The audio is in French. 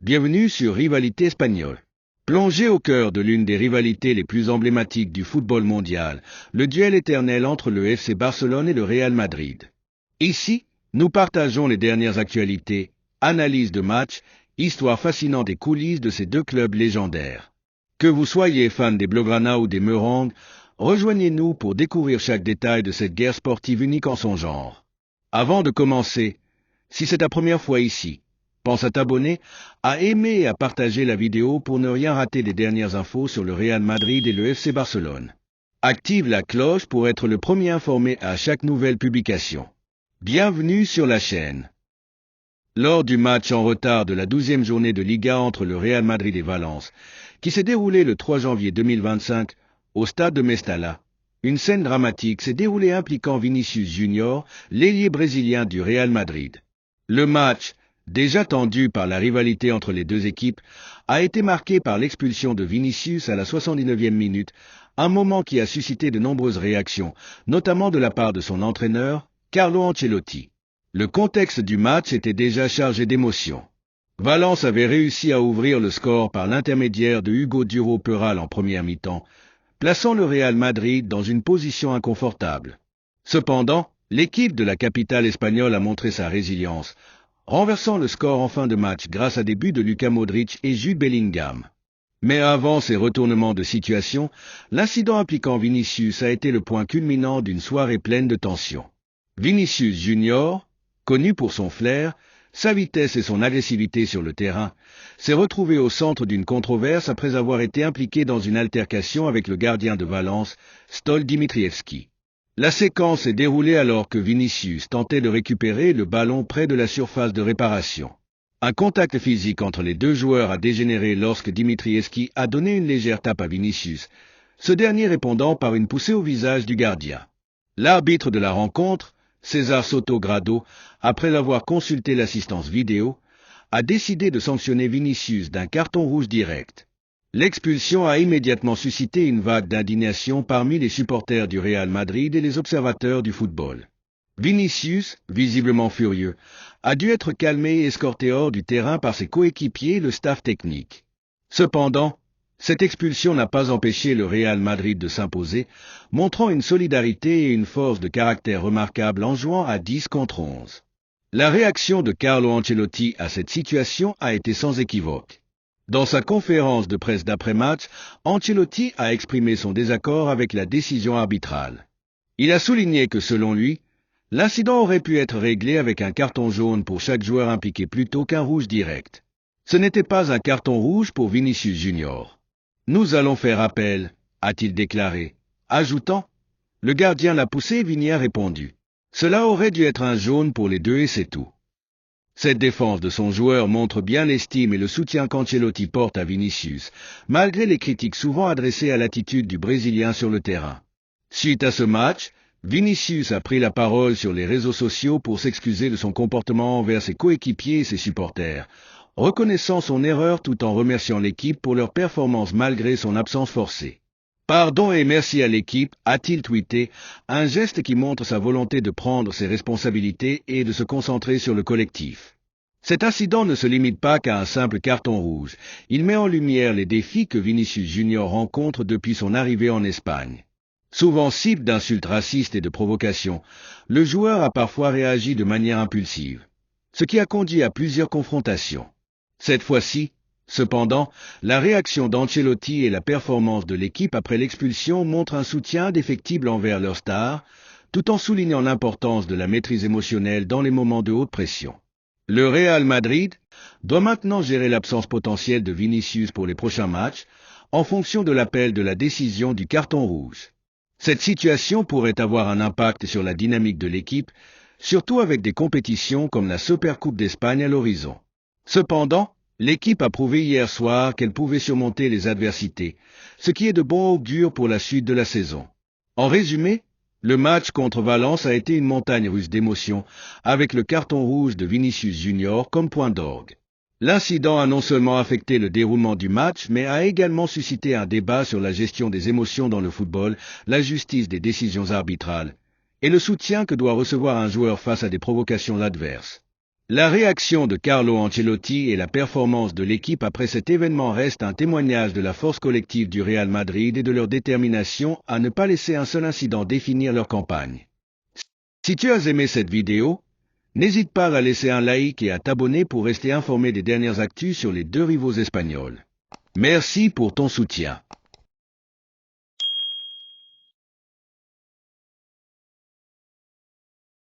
Bienvenue sur Rivalité Espagnole. Plongé au cœur de l'une des rivalités les plus emblématiques du football mondial, le duel éternel entre le FC Barcelone et le Real Madrid. Ici, nous partageons les dernières actualités, analyses de matchs, histoires fascinantes des coulisses de ces deux clubs légendaires. Que vous soyez fan des Blaugrana ou des Meurangs, rejoignez-nous pour découvrir chaque détail de cette guerre sportive unique en son genre. Avant de commencer, si c'est ta première fois ici, pense à t'abonner, à aimer et à partager la vidéo pour ne rien rater des dernières infos sur le Real Madrid et le FC Barcelone. Active la cloche pour être le premier informé à chaque nouvelle publication. Bienvenue sur la chaîne. Lors du match en retard de la 12e journée de Liga entre le Real Madrid et Valence, qui s'est déroulé le 3 janvier 2025 au stade de Mestalla, une scène dramatique s'est déroulée impliquant Vinicius Junior, l'ailier brésilien du Real Madrid. Le match, déjà tendu par la rivalité entre les deux équipes, a été marqué par l'expulsion de Vinicius à la 79e minute, un moment qui a suscité de nombreuses réactions, notamment de la part de son entraîneur, Carlo Ancelotti. Le contexte du match était déjà chargé d'émotions. Valence avait réussi à ouvrir le score par l'intermédiaire de Hugo Duro Peral en première mi-temps, plaçant le Real Madrid dans une position inconfortable. Cependant, l'équipe de la capitale espagnole a montré sa résilience, renversant le score en fin de match grâce à des buts de Luka Modric et Jude Bellingham. Mais avant ces retournements de situation, l'incident impliquant Vinicius a été le point culminant d'une soirée pleine de tensions. Vinicius Junior, connu pour son flair, sa vitesse et son agressivité sur le terrain, s'est retrouvé au centre d'une controverse après avoir été impliqué dans une altercation avec le gardien de Valence, Stol Dimitrievski. La séquence s'est déroulée alors que Vinicius tentait de récupérer le ballon près de la surface de réparation. Un contact physique entre les deux joueurs a dégénéré lorsque Dimitrievski a donné une légère tape à Vinicius, ce dernier répondant par une poussée au visage du gardien. L'arbitre de la rencontre, César Soto Grado, après avoir consulté l'assistance vidéo, a décidé de sanctionner Vinicius d'un carton rouge direct. L'expulsion a immédiatement suscité une vague d'indignation parmi les supporters du Real Madrid et les observateurs du football. Vinicius, visiblement furieux, a dû être calmé et escorté hors du terrain par ses coéquipiers et le staff technique. Cependant, cette expulsion n'a pas empêché le Real Madrid de s'imposer, montrant une solidarité et une force de caractère remarquable en jouant à 10 contre 11. La réaction de Carlo Ancelotti à cette situation a été sans équivoque. Dans sa conférence de presse d'après-match, Ancelotti a exprimé son désaccord avec la décision arbitrale. Il a souligné que selon lui, l'incident aurait pu être réglé avec un carton jaune pour chaque joueur impliqué plutôt qu'un rouge direct. Ce n'était pas un carton rouge pour Vinicius Junior. Nous allons faire appel, a-t-il déclaré, ajoutant « Le gardien l'a poussé, Vini a répondu. Cela aurait dû être un jaune pour les deux et c'est tout. » Cette défense de son joueur montre bien l'estime et le soutien qu'Ancelotti porte à Vinicius, malgré les critiques souvent adressées à l'attitude du Brésilien sur le terrain. Suite à ce match, Vinicius a pris la parole sur les réseaux sociaux pour s'excuser de son comportement envers ses coéquipiers et ses supporters, reconnaissant son erreur tout en remerciant l'équipe pour leur performance malgré son absence forcée. Pardon et merci à l'équipe, a-t-il tweeté, un geste qui montre sa volonté de prendre ses responsabilités et de se concentrer sur le collectif. Cet incident ne se limite pas qu'à un simple carton rouge, il met en lumière les défis que Vinicius Junior rencontre depuis son arrivée en Espagne. Souvent cible d'insultes racistes et de provocations, le joueur a parfois réagi de manière impulsive, ce qui a conduit à plusieurs confrontations. Cette fois-ci, cependant, la réaction d'Ancelotti et la performance de l'équipe après l'expulsion montrent un soutien indéfectible envers leur star, tout en soulignant l'importance de la maîtrise émotionnelle dans les moments de haute pression. Le Real Madrid doit maintenant gérer l'absence potentielle de Vinicius pour les prochains matchs, en fonction de l'appel de la décision du carton rouge. Cette situation pourrait avoir un impact sur la dynamique de l'équipe, surtout avec des compétitions comme la Supercoupe d'Espagne à l'horizon. Cependant, l'équipe a prouvé hier soir qu'elle pouvait surmonter les adversités, ce qui est de bon augure pour la suite de la saison. En résumé, le match contre Valence a été une montagne russe d'émotions, avec le carton rouge de Vinicius Junior comme point d'orgue. L'incident a non seulement affecté le déroulement du match, mais a également suscité un débat sur la gestion des émotions dans le football, la justice des décisions arbitrales, et le soutien que doit recevoir un joueur face à des provocations adverses. La réaction de Carlo Ancelotti et la performance de l'équipe après cet événement restent un témoignage de la force collective du Real Madrid et de leur détermination à ne pas laisser un seul incident définir leur campagne. Si tu as aimé cette vidéo, n'hésite pas à laisser un like et à t'abonner pour rester informé des dernières actus sur les deux rivaux espagnols. Merci pour ton soutien.